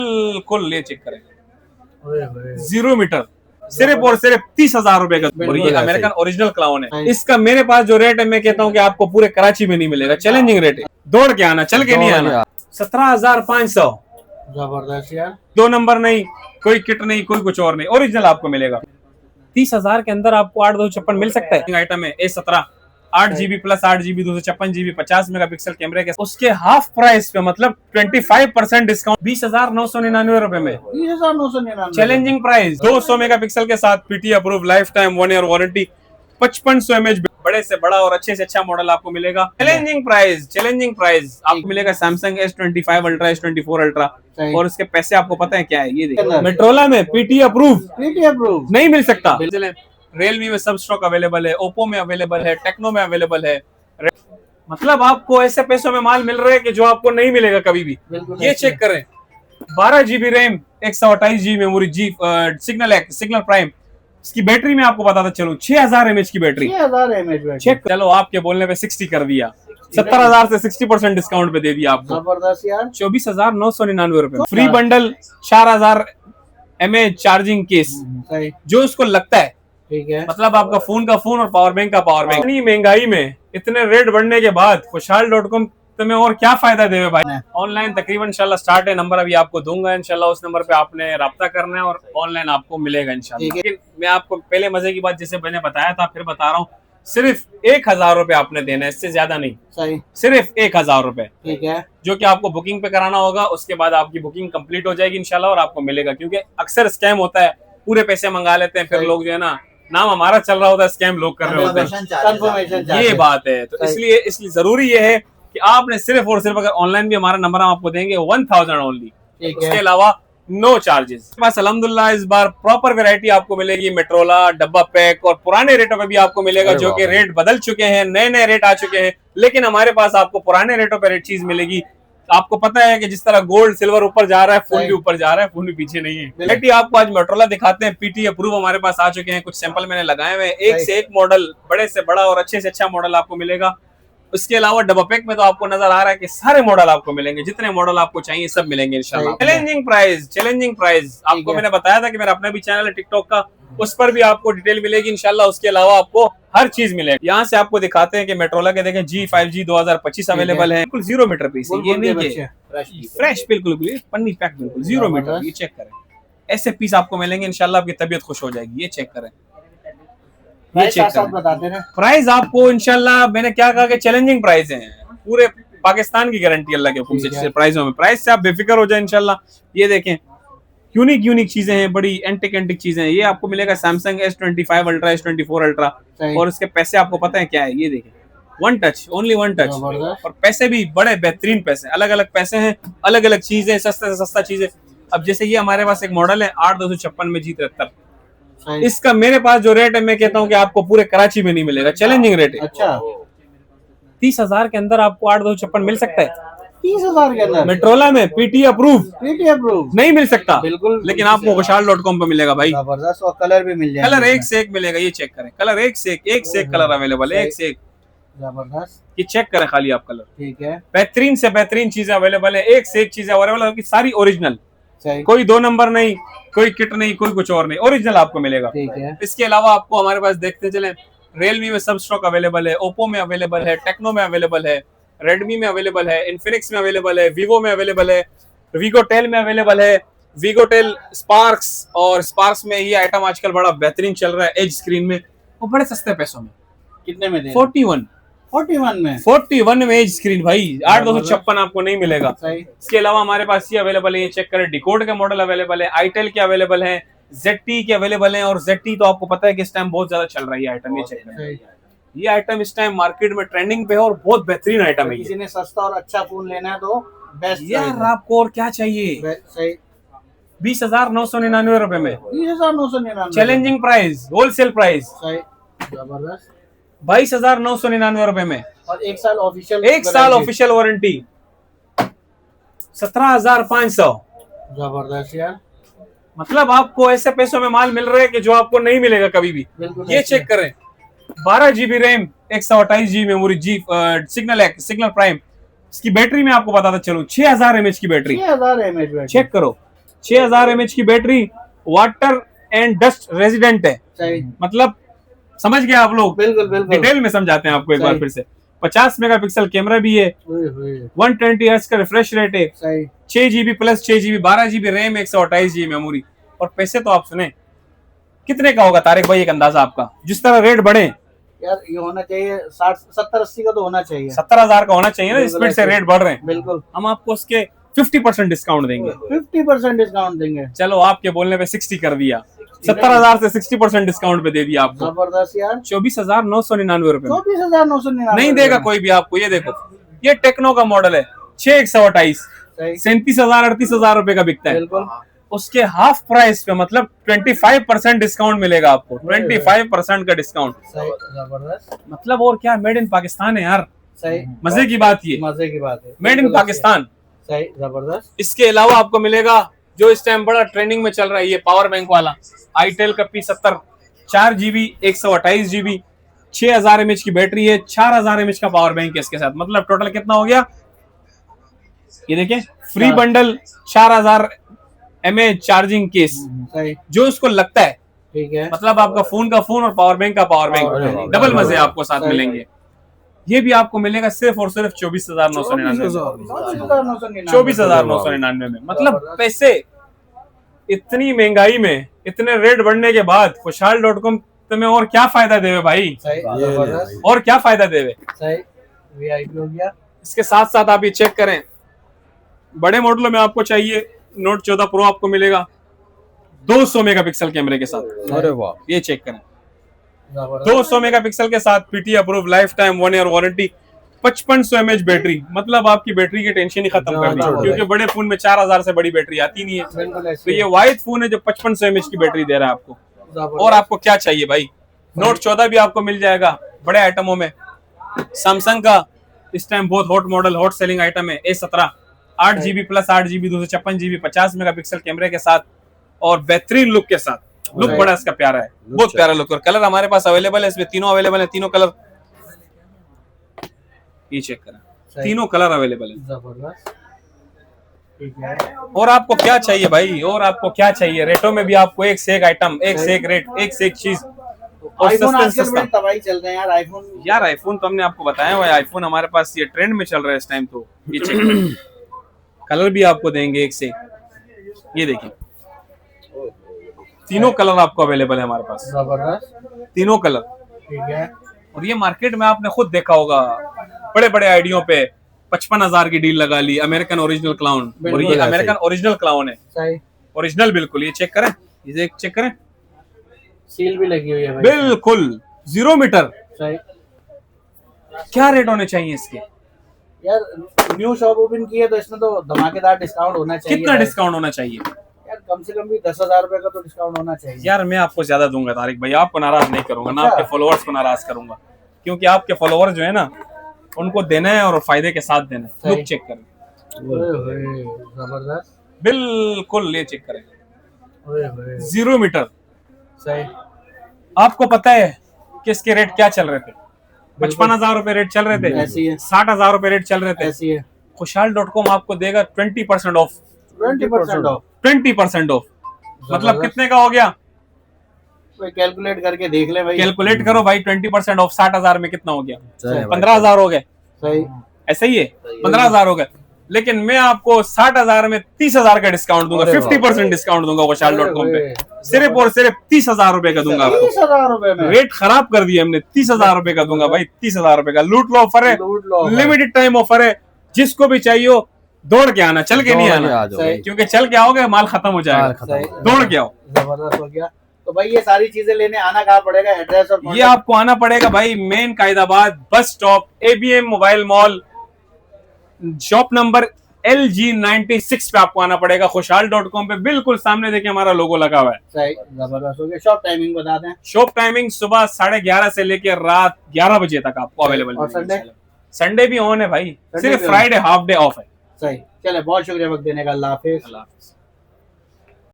बिल्कुल ये चेक करें 0 मीटर सिर्फ और सिर्फ 30,000 रुपए का। और ये अमेरिकन ओरिजिनल क्लाउन है। इसका मेरे पास जो रेट है मैं कहता हूँ कि आपको पूरे कराची में नहीं मिलेगा। चैलेंजिंग रेट है, दौड़ के आना, चल के नहीं आना। 17,500 जबरदस्त यार। 2 नंबर नहीं, कोई किट नहीं, कोई कुछ और नहीं, ओरिजिनल आपको मिलेगा। 30,000 के अंदर आपको 8/256 मिल सकता है। आइटम है A17 8GB plus 8GB 256GB 50 megapixel कैमरे के, उसके हाफ प्राइस पे मतलब 25% डिस्काउंट 20,999 रुपए में। 20,999 चैलेंजिंग प्राइस 200 मेगापिक्सल के साथ PT approve life time 1 year warranty 5500 mAh बड़े से बड़ा और अच्छे से अच्छा मॉडल आपको मिलेगा। चैलेंजिंग प्राइस आपको मिलेगा Samsung S25 ultra S24 ultra. और उसके पैसे आपको पता है क्या है, ये देखिए मेट्रोला में पीटी अप्रूव नहीं मिल सकता। रियलमी में सब स्टॉक अवेलेबल है, ओप्पो में अवेलेबल है, टेक्नो में अवेलेबल है। मतलब आपको ऐसे पैसों में माल मिल रहा है कि जो आपको नहीं मिलेगा कभी भी। ये चेक करें 12GB RAM 128GB memory signal prime. इसकी बैटरी में आपको बताता चलूं 6000 mAh की बैटरी। 6000 mAh चेक चलो, आपके बोलने पे 60 कर दिया, 70,000 से 60% डिस्काउंट पे दे दिया आपको। जबरदस्त यार। 24,999 रुपए free bundle 4000 mAh charging case जो उसको लगता है। ठीक है, मतलब आपका फोन का फोन और पावर बैंक का पावर बैंक। इतनी महंगाई में इतने रेट बढ़ने के बाद खुशहाल.com तुम्हें और क्या फायदा देवे भाई। ऑनलाइन तकरीबन इंशाल्लाह स्टार्ट है, नंबर अभी आपको दूंगा इंशाल्लाह, उस नंबर पे आपने राब्ता करना है और ऑनलाइन आपको मिलेगा इंशाल्लाह। लेकिन मैं आपको पहले मजे की बात जैसे मैंने बताया था फिर बता रहा हूँ, सिर्फ 1,000 रुपए आपने देना है, इससे ज्यादा नहीं। सही, सिर्फ 1,000 रुपए, ठीक है, जो कि आपको बुकिंग पे कराना होगा। उसके बाद आपकी बुकिंग कंप्लीट हो जाएगी इंशाल्लाह और आपको मिलेगा। क्योंकि अक्सर स्कैम होता है, पूरे पैसे मंगा लेते हैं, फिर लोग जो है ना, नाम हमारा चल रहा होता है, स्कैम लोग कर रहे होते हैं। ये बात है, तो इसलिए जरूरी ये है कि आपने सिर्फ और सिर्फ, अगर ऑनलाइन भी हमारा नंबर हम आपको देंगे 1000 ओनली, उसके अलावा नो चार्जेस। बस अल्हम्दुलिल्लाह इस बार प्रॉपर वैरायटी आपको मिलेगी, मेट्रोला डब्बा पैक, और पुराने रेटों पे भी आपको मिलेगा, जो कि रेट बदल चुके हैं, नए नए रेट आ चुके हैं, लेकिन हमारे पास आपको पुराने रेटों पे रेट चीज मिलेगी। आपको पता है कि जिस तरह गोल्ड सिल्वर ऊपर जा रहा है, फोन भी ऊपर जा रहा है, फोन भी पीछे नहीं है। वैरायटी आपको आज मेट्रोला दिखाते हैं, पीटी अप्रूव हमारे पास आ चुके हैं, कुछ सैंपल मैंने लगाए हुए हैं। एक से एक मॉडल, बड़े से बड़ा और अच्छे से अच्छा मॉडल आपको मिलेगा। उसके अलावा डब्बा पैक में तो आपको नजर आ रहा है कि सारे मॉडल आपको मिलेंगे, जितने मॉडल आपको चाहिए सब मिलेंगे इंशाल्लाह। चैलेंजिंग प्राइस आपको मैंने बताया था कि मेरा अपना भी चैनल है टिकटॉक का, उस पर भी आपको डिटेल मिलेगी इंशाल्लाह। उसके अलावा आपको हर चीज मिलेगी। यहाँ से आपको दिखाते हैं कि मेट्रोला के देखें G5G 2025 अवेलेबल है, बिल्कुल 0 मीटर पीस, ये नहीं है फ्रेश, बिल्कुल पन्नी पैक, बिल्कुल 0 मीटर। ये चेक करें, ऐसे पीस आपको मिलेंगे इंशाल्लाह, आपकी तबीयत खुश हो जाएगी। ये चेक करें, प्राइस आपको इंशाल्लाह मैंने क्या कहा कि चैलेंजिंग प्राइस है, पूरे पाकिस्तान की गारंटी अल्लाह के हुक्म से प्राइसों में। प्राइस से आप बेफिक्र हो जाए इंशाल्लाह। ये देखें यूनिक चीजें हैं, बड़ी एंटिक चीजें हैं। ये आपको मिलेगा Samsung S25 ultra S24 ultra, और उसके पैसे आपको पता है क्या है, ये देखें, ओनली वन टच, और पैसे भी बड़े बेहतरीन पैसे, अलग अलग पैसे हैं, अलग अलग चीजें, सस्ता से सस्ता चीजें। अब जैसे ये हमारे पास एक मॉडल है 8/256 में G73, इसका मेरे पास जो रेट है मैं कहता हूँ कि आपको पूरे कराची में नहीं मिलेगा। चैलेंजिंग रेट है। अच्छा, 30,000 के अंदर आपको 8/256 मिल सकता है। 30,000 के अंदर मेट्रोला में पीटी अप्रूव नहीं मिल सकता, बिल्कुल, लेकिन आपको खुशहाल.com पे मिलेगा भाई। जबरदस्त, और कलर भी मिल जाएगा, कलर एक से एक मिलेगा। ये चेक करें, कलर एक से एक कलर अवेलेबल है, एक से एक। जबरदस्त, ये चेक करें खाली आप कलर, ठीक है, बेहतरीन से बेहतरीन चीजें अवेलेबल है, एक से एक चीजें अवेलेबल है, सारी ओरिजिनल, कोई 2 नंबर नहीं, कोई किट नहीं, कोई कुछ और नहीं, ओरिजिनल आपको मिलेगा। ठीक है। इसके अलावा आपको हमारे पास देखते चले, रियलमी में सब स्टॉक अवेलेबल है, ओप्पो में अवेलेबल है, टेक्नो में अवेलेबल है, रेडमी में अवेलेबल है, इन्फिनिक्स में अवेलेबल है, वीवो में अवेलेबल है, वीगोटेल में अवेलेबल है, वीगोटेल स्पार्क्स, और स्पार्क्स में ये आइटम आजकल बड़ा बेहतरीन चल रहा है एज स्क्रीन में, वो बड़े सस्ते पैसों में। कितने में दे? 41 में एज स्क्रीन भाई, 8/256 आपको नहीं मिलेगा। इसके अलावा हमारे पास ये अवेलेबल है, ये चेक करें, डिकोड के मॉडल अवेलेबल है, आईटेल के अवेलेबल है, ZT के अवेलेबल है, और ZT तो आपको पता है कि इस टाइम बहुत ज्यादा चल रही है आइटम। ये चेक करें, ये आइटम इस टाइम मार्केट में ट्रेंडिंग पे है और बहुत बेहतरीन आइटम है। किसी ने सस्ता और अच्छा फोन लेना है तो बेस्ट यार, आपको और क्या चाहिए। सही, 20,999 रुपए में 20,999, चैलेंजिंग प्राइस, होलसेल प्राइस। सही, जबरदस्त, 22,999 रुपए में, और 1 साल ऑफिशियल वारंटी 17,500। जबरदस्त यार। मतलब आपको ऐसे पैसों में माल मिल रहा है कि जो आपको नहीं मिलेगा कभी भी। ये चेक करें, 12GB RAM 128GB memory signal prime. इसकी बैटरी में आपको बताता चलूं 6000 mAh की बैटरी। 6000 mAh चेक करो, 6000 mAh की battery, water and dust resident है, सही, मतलब समझ गए आप लोग, बिल्कुल बिल्कुल। डिटेल में समझाते हैं आपको एक बार सही। फिर से। 50 मेगापिक्सल कैमरा भी है, ओए होए, 120 हर्ट्ज का रिफ्रेश रेट है, सही, 6 GB plus 6 GB 12 GB RAM, 128 GB memory. और पैसे तो आप सुने कितने का होगा तारिक भाई, एक अंदाजा आपका, जिस तरह रेट बढ़े। यार ये होना चाहिए 60-70-80 का तो होना चाहिए। 70,000 का होना चाहिए ना, बिल्कुल स्पीड से ऐसे। रेट बढ़ रहे हैं। बिल्कुल हम आपको उसके 50% डिस्काउंट देंगे। 50% डिस्काउंट देंगे। चलो आपके बोलने पे 60 कर दिया, 70,000 से 60% डिस्काउंट पे दे दिया आपको। जबरदस्त यार, 24,999 रुपए में। 24,999 नहीं देगा कोई भी आपको। ये देखो, ये टेक्नो का मॉडल है, 6128, सही, 37,000 रुपए का बिकता है। बिल्कुल उसके हाफ प्राइस पे, मतलब 25% डिस्काउंट मिलेगा आपको, 25% का डिस्काउंट। सही, जबरदस्त, मतलब और क्या, मेड इन पाकिस्तान है यार, सही, मजे की बात ये, मजे की बात है, मेड इन बिल्कुल पाकिस्तान। सही, जबरदस्त, इसके अलावा आपको मिलेगा जो इस टाइम बड़ा ट्रेंडिंग में चल रहा है, ये पावर बैंक वाला आईटेल का P70, 4 GB 128 GB, 6000 mAh की बैटरी है, 4000 mAh का पावर बैंक है इसके साथ। मतलब टोटल कितना हो गया, ये देखिए, free bundle 4000 mAh charging case, सही, जो इसको लगता है, ठीक है, मतलब आपका फोन का फोन और पावर बैंक का पावर बैंक, डबल मजे आपको साथ मिलेंगे। ये भी आपको मिलेगा सिर्फ और सिर्फ 24,999 24,999 में। मतलब पैसे, इतनी महंगाई में, इतने रेट बढ़ने के बाद खुशहाल.com तुम्हें और क्या फायदा देवे भाई, सही, जबरदस्त, और क्या फायदा देवे। सही, वीआईपी हो गया। इसके साथ साथ आप ये चेक करें, बड़े मॉडलों में आपको चाहिए नोट 14 प्रो आपको मिलेगा 200 मेगापिक्सल कैमरे के साथ। अरे वाह, ये चेक करें, जबरदस्त, 200 मेगापिक्सल के साथ, PT approve, life time 1 year warranty, 5500 mAh battery. मतलब आपकी बैटरी की टेंशन ही खत्म कर दी, क्योंकि बड़े फोन में 4000 से बड़ी बैटरी आती नहीं है। बिल्कुल तो ऐसे, ये वाइड फोन है जो 5500 mAh की बैटरी दे रहा है आपको। जबरदस्त, और आपको क्या चाहिए भाई, नोट 14 भी आपको मिल जाएगा बड़े आइटमों में। सैमसंग का इस टाइम बहुत hot model, hot selling item है A17, 8 GB plus 8 GB 256 GB 50 megapixel कैमरे के साथ और बेहतरीन लुक के साथ। लुक बड़ा इसका प्यारा है, बहुत प्यारा लुक। और कलर हमारे पास अवेलेबल है, इसमें तीनों अवेलेबल है, तीनों कलर, ये चेक करें, तीनों कलर अवेलेबल है। जबरदस्त, ठीक है, और आपको क्या चाहिए भाई, और आपको क्या चाहिए, रेटों में भी आपको एक से एक आइटम, एक से एक रेट, एक से एक चीज, और आईफोन सस्ते से आजकल सस्ता। बड़ी तबाही चल रहे हैं यार, आईफोन। यार आईफोन तो हमने आपको बताया हुआ है, आईफोन हमारे पास ये ट्रेंड में चल रहा है इस टाइम। तो ये चेक कलर भी आपको देंगे एक से एक। ये देखिए, तीनों कलर आपको अवेलेबल है हमारे पास, जबरदस्त, तीनों कलर। ठीक है, और ये मार्केट में आपने खुद देखा होगा, बड़े बड़े आईडियों पे 55,000 की डील लगा ली, अमेरिकन ओरिजिनल क्लाउन। और ये बिल्कुल अमेरिकन ओरिजिनल क्लाउन है, सही, ओरिजिनल बिल्कुल। ये चेक करें, ये चेक करें, सील भी लगी हुई है भाई, बिल्कुल 0 मीटर। सही। क्या रेट होने चाहिए इसके, यार न्यू शॉप ओपन की है तो इसमें तो धमाकेदार डिस्काउंट होना चाहिए। कितना भाई। डिस्काउंट होना चाहिए यार कम से कम भी 10,000 रुपए का तो डिस्काउंट होना चाहिए। यार? मैं आपको ज्यादा दूंगा तारिक भाई, आपको नाराज नहीं करूंगा, ना अच्छा। आपके फॉलोअर्स को नाराज करूंगा, क्योंकि आपके फॉलोअर जो है ना, उनको देना है और फायदे के साथ देना है। सही। लुक चेक करें, ओए होए, जबरदस्त, बिल्कुल ये चेक करें, ओए होए, 0 मीटर। सही, आपको पता है कि इसके रेट क्या चल रहे थे? 55,000 रुपए रेट चल रहे थे, ऐसी है। 60,000 रुपए रेट चल रहे थे। ऐसी है, खुशहाल.com आपको देगा 20% ऑफ, 20% ऑफ। 20% ऑफ। मतलब जबरदस्त। कितने का हो गया, कोई कैलकुलेट करके देख ले भाई। कैलकुलेट करो भाई, 20% ऑफ 60,000 में कितना हो गया, चले भाई। 15,000 हो गए। सही, ऐसा ही है, 15,000 हो गए। लेकिन मैं आपको 60,000 में 30,000 का डिस्काउंट दूंगा, अरे वाह। 50% डिस्काउंट दूंगा खुशहाल.com पे, ओए, सिर्फ और सिर्फ 30,000 रुपए का दूंगा आपको। 30,000 रुपए में रेट खराब कर दिया हमने, 30,000 रुपए का दूंगा भाई, 30,000 रुपए का। लूट लो ऑफर है, लूट लो भाई। लिमिटेड टाइम ऑफर है, जिसको भी चाहिए हो दौड़ के आना, चल के नहीं दौड़ के आना, आ जाओ सही। भाई। क्योंकि चल के आओगे माल खत्म हो माल जाएगा। खत्म सही। हो गया। दौड़ के आओ। जबरदस्त हो गया। तो भाई ये सारी चीजें लेने आना कहाँ पड़ेगा, एड्रेस और ये आपको आना पड़ेगा भाई main Qaidabad bus stop, ABM mobile mall, shop number LG96 पे आपको आना पड़ेगा। खुशहाल.com पे बिल्कुल सामने देखिए हमारा लोगो लगा हुआ है। सही, जबरदस्त हो गया। शॉप टाइमिंग बता दें। शॉप टाइमिंग सुबह 11:30 से लेकर रात 11 बजे तक आपको अवेलेबल और संडे? संडे भी ऑन है भाई, संडे सिर्फ भी on Friday half day of है। सही, चले बहुत शुक्रिया वक्त देने का। अल्लाह हाफिज। अल्लाह हाफिज।